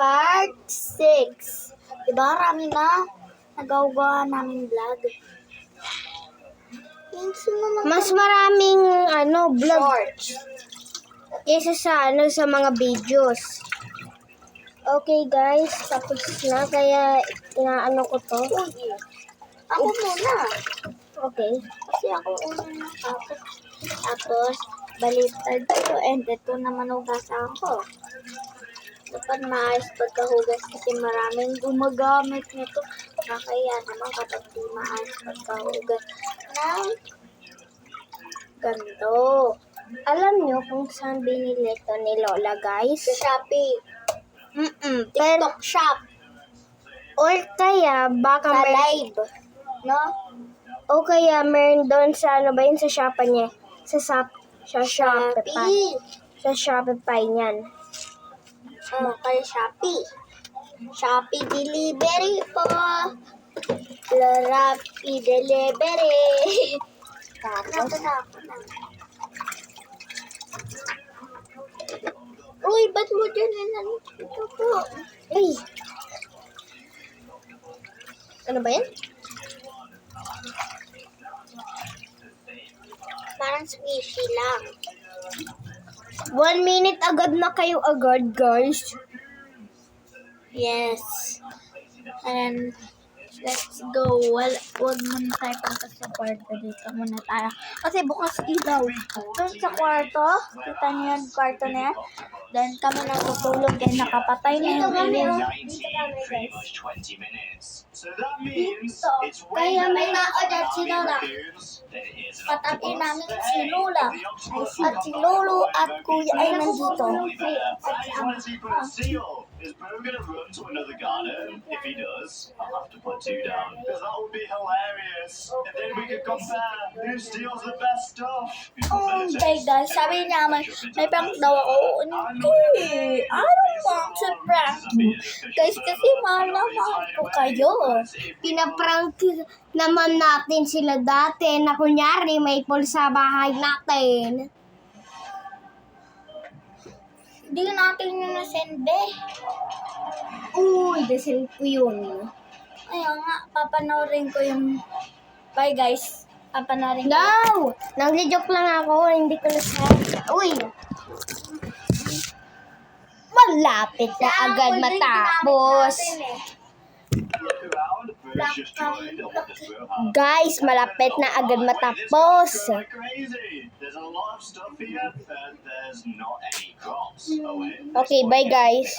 part 6. Diba, rami na nagawa namin vlog. Mas maraming vlog Shorts. kaysa sa mga videos. Okay guys, tapos na kaya inaano ko to. Ako muna. Okay. Kasi ako una nakapit. Tapos, baliktad ko. And ito naman hugasan ko. Dapat maayos pagkahugas kasi maraming gumagamit nito. Nakakaya naman kapag di maayos pagkahugas ng ganito. Alam nyo kung saan binili to ni Lola guys? Sa Shopee. Pero, TikTok shop. or kaya baka Sa live. No? o kaya meron doon sa sa Shopee niya. Sa Shopee. Shopee. Sa Shopee niyan. Oh, kay Shopee. Shopee delivery po. Rappi delivery. Tapos na. Uy, ba't mo dyan ito po? Ay! Ano ba yan? Parang squishy lang. 1 minute agad na kayo agad, guys. Yes. And let's go. Well, huwag muna tayo punta sa kwarto. Dito muna tayo. Kasi bukas ilaw. Doon sa kwarto. Kita niyo yung kwarto na yan. Then kami natutulog and nakapatay na yung ilaw. Dito kami guys. Dito. Kaya may naodad si Lola. Patabi namin si Lola. At si Lolo at Kuya ay nandito. At si Ama. Is Bo going to run to another garden? If he does, I'll have to put 2 down. Because that would be hilarious. And then we could compare who steals the best stuff. Okay guys, sabi niya may prank daw ako. Hindi. I don't want to prank you. Guys, kasi mahal na mahal ko kayo. Pinaprank naman natin sila dati na kunyari may pool sa bahay natin. Hindi natin yun nasende. Uy, desin ko yun. Ayun nga, papanoorin ko yung... Bye guys. Papanoorin ko. No! Nag-joke lang ako, hindi ko nasabi. Uy! Malapit na agad matapos. Guys, malapit na agad matapos. There's a lot of stuff here, but there's not any crops. Okay, bye guys.